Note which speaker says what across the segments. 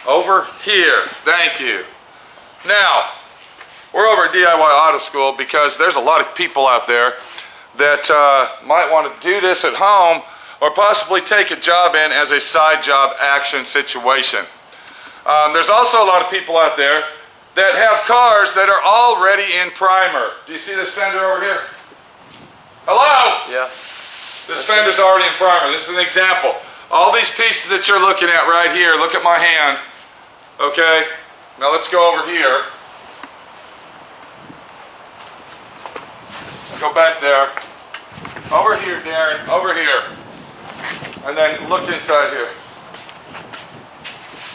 Speaker 1: Over here. Thank you. Now, we're over at D.I.Y Auto School because there's a lot of people out there that might want to do this at home or possibly take a job in as a side job action situation. There's also a lot of people out there that have cars that are already in primer. Do you see this fender over here? Hello?
Speaker 2: Yeah.
Speaker 1: This fender's already in primer. This is an example. All these pieces that you're looking at right here, look at my hand. Okay? Now let's go over here. Go back there. Over here, Darren. Over here. And then look inside here.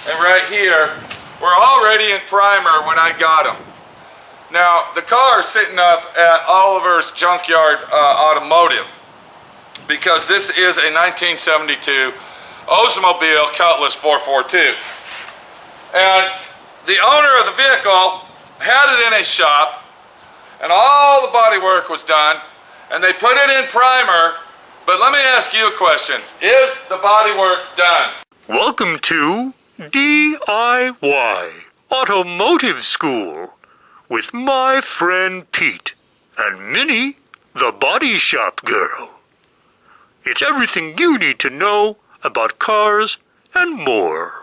Speaker 1: And right here, we're already in primer when I got them. Now, the car is sitting up at Oliver's Junkyard Automotive because this is a 1972 Oldsmobile Cutlass 442. And the owner of the vehicle had it in a shop, and all the body work was done, and they put it in primer. But let me ask you a question. Is the body work done?
Speaker 3: Welcome to D.I.Y. Automotive School with my friend Pete and Minnie, the body shop girl. It's everything you need to know about cars and more.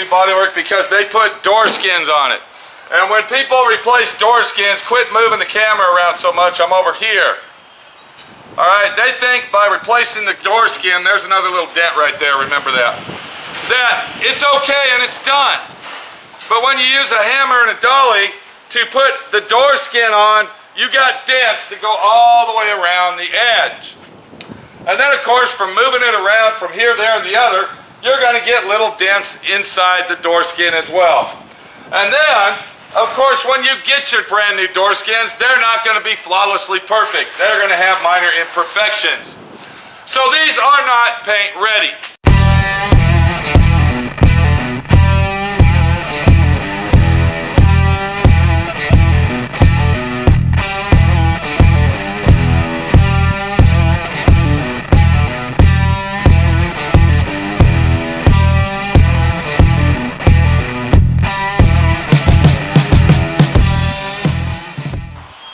Speaker 1: Body work because they put door skins on it. And when people replace door skins, quit moving the camera around so much. I'm over here. Alright, they think by replacing the door skin, there's another little dent right there, remember that. That it's okay and it's done. But when you use a hammer and a dolly to put the door skin on, you got dents that go all the way around the edge. And then of course, from moving it around from here, there, and the other, you're going to get little dents inside the door skin as well. And then, of course, when you get your brand new door skins, they're not going to be flawlessly perfect. They're going to have minor imperfections. So these are not paint ready.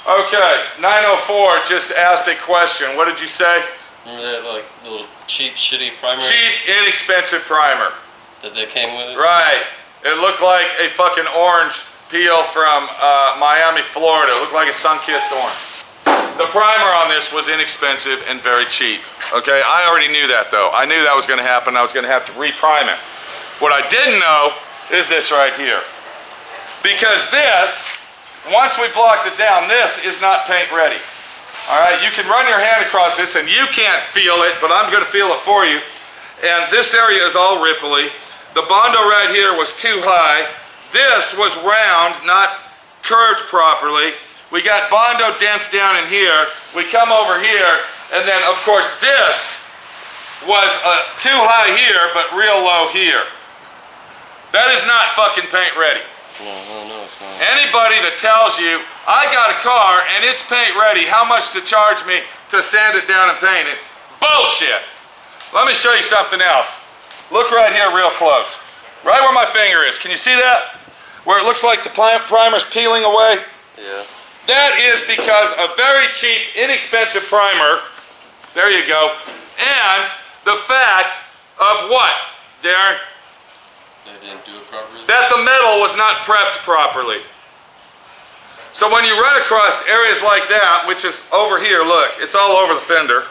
Speaker 1: Okay, 904 just asked a question. What did you say?
Speaker 2: Remember that like little cheap, shitty primer?
Speaker 1: Cheap, inexpensive primer.
Speaker 2: That they came with it?
Speaker 1: Right. It looked like a fucking orange peel from Miami, Florida. It looked like a sun-kissed orange. The primer on this was inexpensive and very cheap. Okay, I already knew that though. I knew that was going to happen. I was going to have to reprime it. What I didn't know is this right here. Because this, once we blocked it down, this is not paint ready. All right, you can run your hand across this and you can't feel it, but I'm going to feel it for you. And this area is all ripply. The Bondo right here was too high. This was round, not curved properly. We got Bondo dents down in here. We come over here, and then of course this was too high here, but real low here. That is not fucking paint ready.
Speaker 2: No, it's not.
Speaker 1: Anybody that tells you, I got a car and it's paint ready, how much to charge me to sand it down and paint it? Bullshit! Let me show you something else. Look right here real close. Right where my finger is. Can you see that? Where it looks like the primer's peeling away?
Speaker 2: Yeah.
Speaker 1: That is because a very cheap, inexpensive primer, there you go, and the fact of what, Darren?
Speaker 2: They didn't do it properly?
Speaker 1: That the metal was not prepped properly. So when you run across areas like that, which is over here, look, it's all over the fender.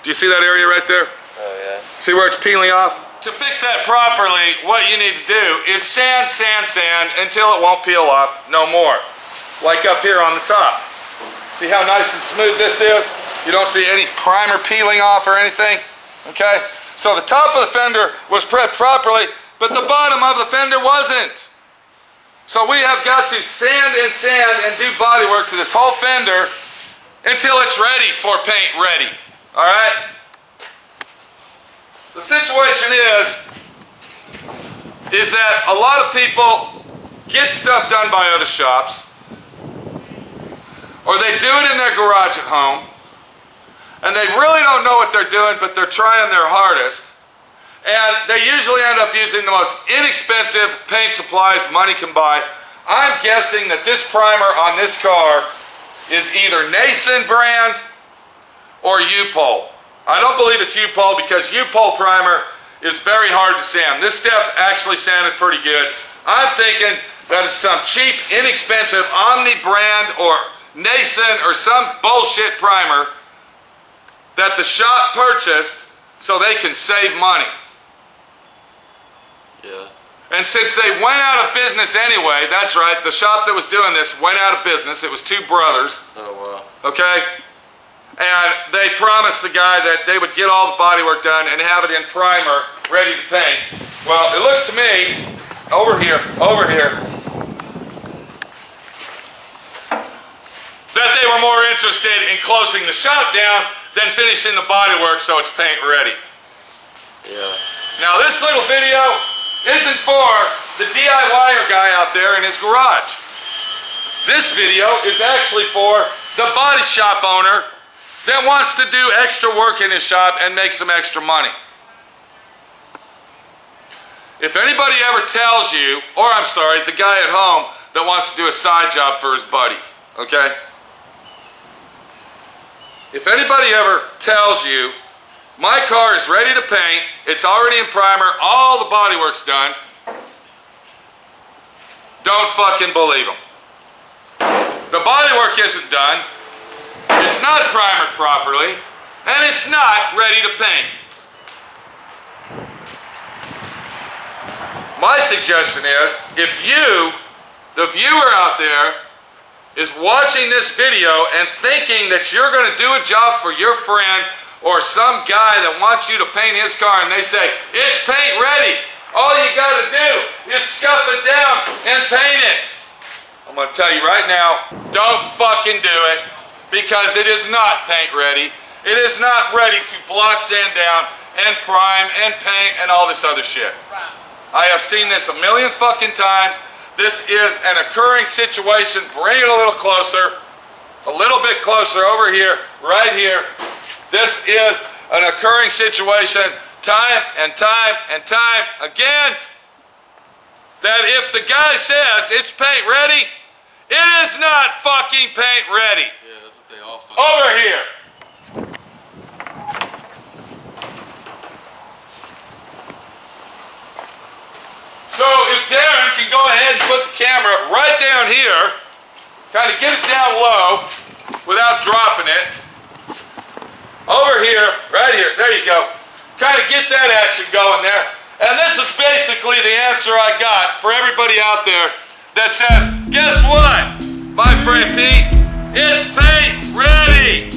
Speaker 1: Do you see that area right there?
Speaker 2: Oh yeah.
Speaker 1: See where it's peeling off? To fix that properly, what you need to do is sand, sand, sand until it won't peel off no more. Like up here on the top. See how nice and smooth this is? You don't see any primer peeling off or anything, okay? So the top of the fender was prepped properly, but the bottom of the fender wasn't. So we have got to sand and do body work to this whole fender until it's ready for paint ready, all right? The situation is that a lot of people get stuff done by other shops, or they do it in their garage at home, and they really don't know what they're doing, but they're trying their hardest. And they usually end up using the most inexpensive paint supplies money can buy. I'm guessing that this primer on this car is either Nason brand or U-Pol. I don't believe it's U-Pol because U-Pol primer is very hard to sand. This stuff actually sanded pretty good. I'm thinking that it's some cheap, inexpensive Omni brand or Nason or some bullshit primer that the shop purchased so they can save money.
Speaker 2: Yeah.
Speaker 1: And since they went out of business anyway, that's right, the shop that was doing this went out of business. It was two brothers.
Speaker 2: Oh, wow.
Speaker 1: Okay? And they promised the guy that they would get all the bodywork done and have it in primer, ready to paint. Well, it looks to me, over here, that they were more interested in closing the shop down than finishing the bodywork so it's paint ready.
Speaker 2: Yeah.
Speaker 1: Now this little video isn't for the DIYer guy out there in his garage. This video is actually for the body shop owner that wants to do extra work in his shop and make some extra money. If anybody ever tells you, or I'm sorry, the guy at home that wants to do a side job for his buddy, okay? If anybody ever tells you, my car is ready to paint, it's already in primer, all the body work's done, don't fucking believe them. The body work isn't done, it's not primered properly, and it's not ready to paint. My suggestion is, if you, the viewer out there, is watching this video and thinking that you're going to do a job for your friend or some guy that wants you to paint his car and they say, it's paint ready, all you got to do is scuff it down and paint it. I'm going to tell you right now, don't fucking do it, because it is not paint ready. It is not ready to block sand down and prime and paint and all this other shit. I have seen this a million fucking times. This is an occurring situation. Bring it a little closer, a little bit closer over here, right here. This is an occurring situation time and time and time again, that if the guy says it's paint ready, it is not fucking paint ready.
Speaker 2: Yeah, that's what they all fucking
Speaker 1: Over here. So if Darren can go ahead and put the camera right down here, kind of get it down low without dropping it. Over here, right here, there you go. Kind of get that action going there. And this is basically the answer I got for everybody out there that says, guess what, my friend Pete? It's paint ready.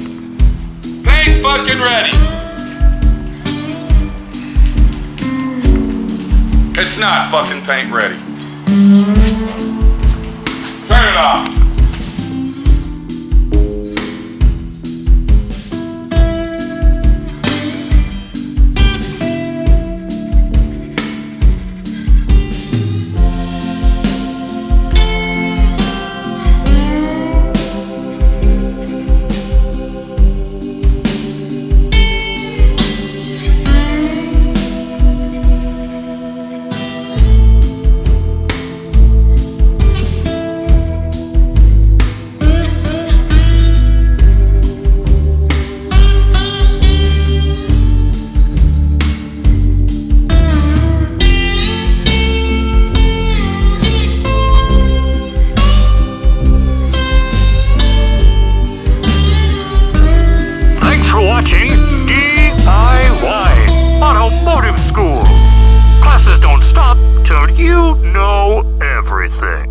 Speaker 1: Paint fucking ready. It's not fucking paint ready. Turn it off.
Speaker 3: Watching D.I.Y. Automotive School. Classes don't stop till you know everything.